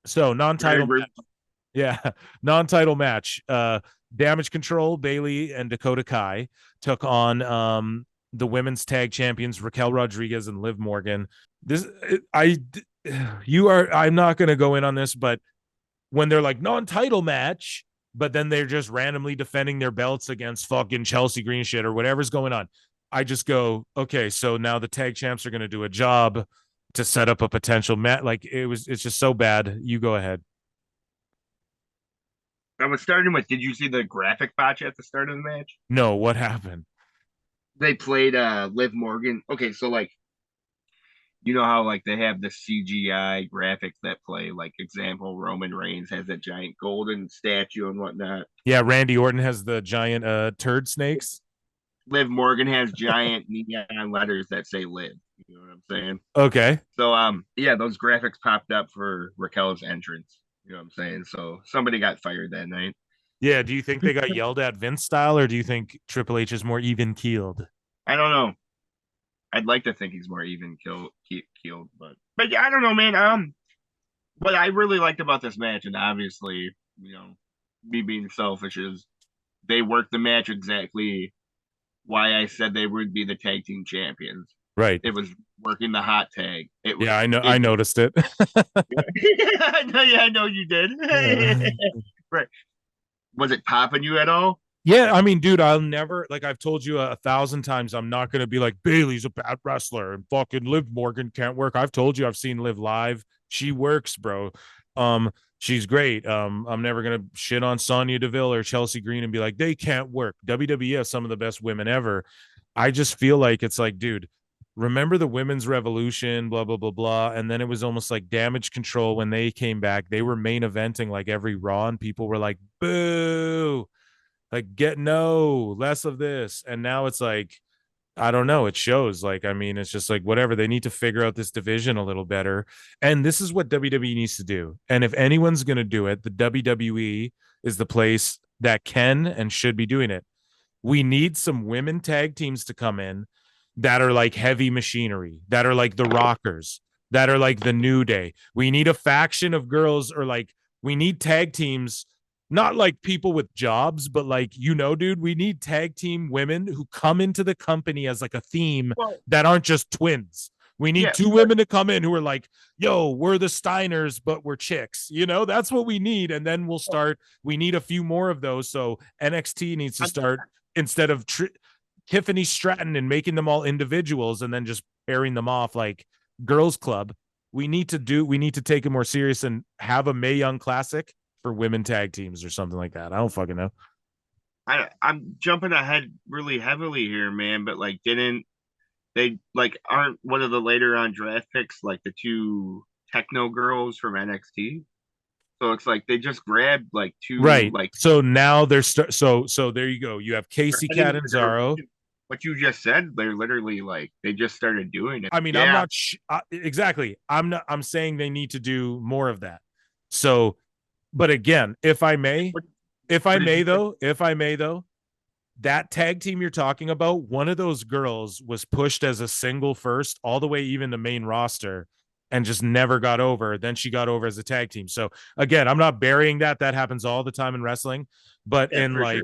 So Very non-title brief. Yeah, non-title match. Damage Control, Bailey and Dakota Kai took on the women's tag champions Raquel Rodriguez and Liv Morgan. This I you are I'm not going to go in on this, but when they're like non-title match, but then they're just randomly defending their belts against fucking Chelsea Green shit or whatever's going on. I just go, okay, so now the tag champs are going to do a job to set up a potential match. Like it's just so bad. You go ahead. I was starting with, did you see the graphic botch at the start of the match? No, what happened? They played Liv Morgan. Okay, so like you know how like they have the CGI graphics that play, like example, Roman Reigns has a giant golden statue and whatnot. Yeah, Randy Orton has the giant turd snakes. Liv Morgan has giant neon letters that say Liv. You know what I'm saying? Okay. So yeah, those graphics popped up for Raquel's entrance. You know what I'm saying? So somebody got fired that night. Yeah, do you think they got yelled at Vince style or do you think Triple H is more even keeled? I don't know. I'd like to think he's more keeled, but yeah, I don't know, man. What I really liked about this match, and obviously, you know, me being selfish, is they worked the match exactly why I said they would be the tag team champions. Right. It was working the hot tag. Yeah, I know I It noticed it. yeah, I know you did. Yeah. Right. Was it popping you at all? Yeah, I mean, dude, I'll never like I've told you a thousand times I'm not gonna be like Bailey's a bad wrestler and fucking Liv Morgan can't work. I've told you I've seen Liv live. She works, bro. Um, she's great. I'm never gonna shit on Sonya Deville or Chelsea Green and be like, they can't work. WWE has some of the best women ever. I just feel like it's like, dude, remember the women's revolution, blah, blah, blah, blah. And then it was almost like Damage Control when they came back. They were main eventing like every Raw, and people were like, boo, like get no less of this. And now it's like, I don't know, it shows. Like, I mean, it's just like whatever, they need to figure out this division a little better. And this is what WWE needs to do. And if anyone's going to do it, the WWE is the place that can and should be doing it. We need some women tag teams to come in that are like heavy machinery, that are like the Rockers, that are like the New Day. We need a faction of girls, or like we need tag teams, not like people with jobs, but like, you know, dude, we need tag team women who come into the company as like a theme Well, that aren't just twins. We need yeah, two women to come in who are like, yo, we're the Steiners, but we're chicks. You know, that's what we need. And then we'll start. We need a few more of those. So NXT needs to start instead of Tiffany Stratton and making them all individuals and then just pairing them off like girls club. We need to take it more serious and have a Mae Young Classic for women tag teams or something like that. I don't fucking know. I'm jumping ahead really heavily here, man. But like, didn't they like aren't one of the later on draft picks like the two techno girls from NXT? So it's like they just grabbed like two Right. like So now so there you go. You have they're Casey heading in the Catanzaro. direction. What you just said, they're literally like they just started doing it. I mean, I'm Yeah, not exactly. I'm saying they need to do more of that. So, but again, what, if I what did may you say? though, that tag team you're talking about, one of those girls was pushed as a single first, all the way even to main roster, and just never got over. Then she got over as a tag team. So again, I'm not burying that. That happens all the time in wrestling, but Yeah, in for sure. like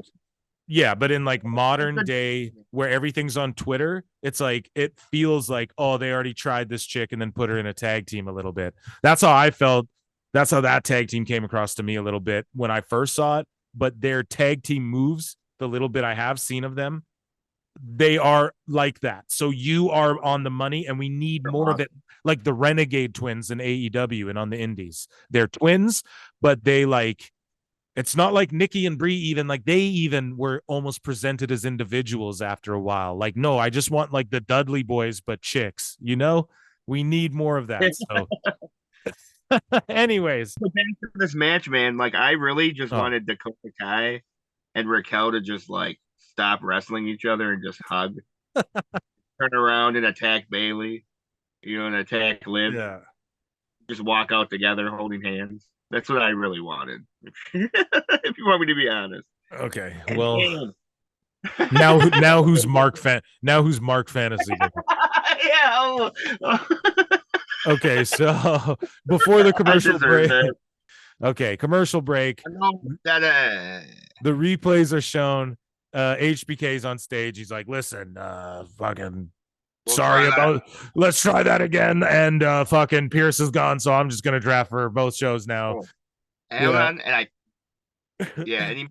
yeah, but in like That's modern good. day where everything's on Twitter, it's like it feels like, oh, they already tried this chick and then put her in a tag team a little bit. That's how I felt. That's how that tag team came across to me a little bit when I first saw it. But their tag team moves, the little bit I have seen of them, they are like that. So you are on the money, and we need They're more of it. awesome. Like the Renegade twins in AEW and on the Indies. They're twins, but they like it's not like Nikki and Brie even like they even were almost presented as individuals after a while. Like, no, I just want like the Dudley boys, but chicks, you know? We need more of that. So, anyways. But back to this match, man. Like I really just Oh, wanted Dakota Kai and Raquel to just like stop wrestling each other and just hug, turn around and attack Bailey, you know, and attack Liv, yeah. just walk out together holding hands. That's what I really wanted. If you want me to be honest. Okay. And Well, man, now who's Mark Fantasy Ball? yeah, oh, Okay, so before the I commercial deserve break, that. Okay, commercial break. No, that The replays are shown. HBK's on stage. He's like, listen, fucking we'll sorry try that. about, let's try that again. And fucking Pierce is gone, so I'm just gonna draft for both shows now. Oh, hang Yeah. on, and yeah, and he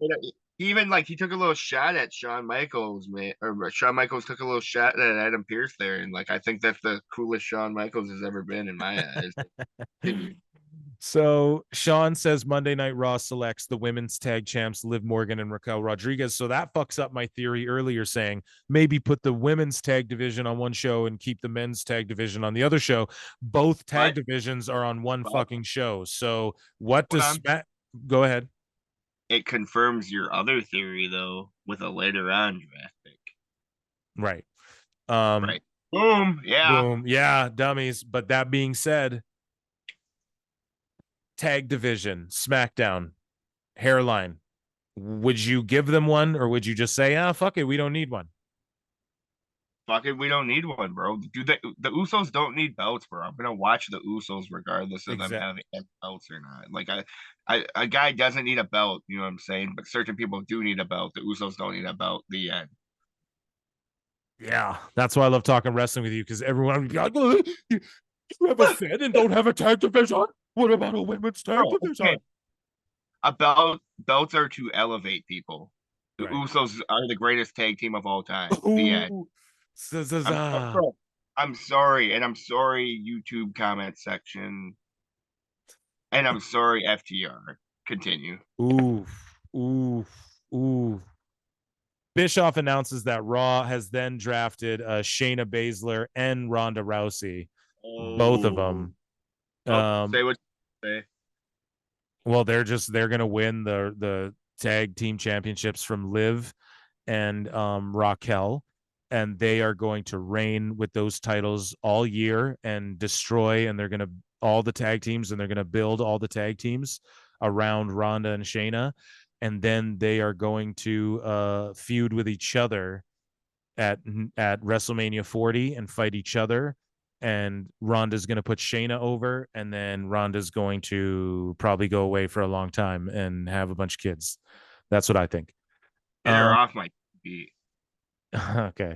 even like he took a little shot at Shawn Michaels, man, or Shawn Michaels took a little shot at Adam Pierce there, and like I think that's the coolest Shawn Michaels has ever been in my eyes. Continue. So Sean says Monday Night Raw selects the women's tag champs Liv Morgan and Raquel Rodriguez. So that fucks up my theory earlier saying maybe put the women's tag division on one show and keep the men's tag division on the other show. Both tag But, divisions are on one but fucking show. So what hold does on, Smack go ahead? it confirms your other theory though with a later on draft pick. Right. Right. Boom. Yeah. Boom. Yeah, dummies. But that being said, tag division, SmackDown, Hairline. Would you give them one or would you just say, ah, fuck it, we don't need one? Fuck it, we don't need one, bro. The Usos don't need belts, bro. I'm gonna watch the Usos regardless of them Exactly. having belts or not. Like a guy doesn't need a belt, you know what I'm saying? But certain people do need a belt. The Usos don't need a belt. The end. Yeah, that's why I love talking wrestling with you because everyone would be like, "Oh, you have a Fed and don't have a tag division? What about a women's tag Bro, division?" okay. Belts are to elevate people. The Right. Usos are the greatest tag team of all time. The end. Ooh. Bro, I'm sorry, and I'm sorry, YouTube comment section, and I'm sorry, FTR. Continue. Ooh. Ooh. Ooh. Bischoff announces that Raw has then drafted Shayna Baszler and Ronda Rousey, both of Oh, them. oh, Um, say what you say. well, they're gonna win the tag team championships from Liv and Raquel, and they are going to reign with those titles all year and destroy. And they're gonna all the tag teams, and they're gonna build all the tag teams around Ronda and Shayna, and then they are going to feud with each other at WrestleMania 40 and fight each other. And Ronda's going to put Shayna over, and then Ronda's going to probably go away for a long time and have a bunch of kids. That's what I think. Get her Um, off my beat. okay.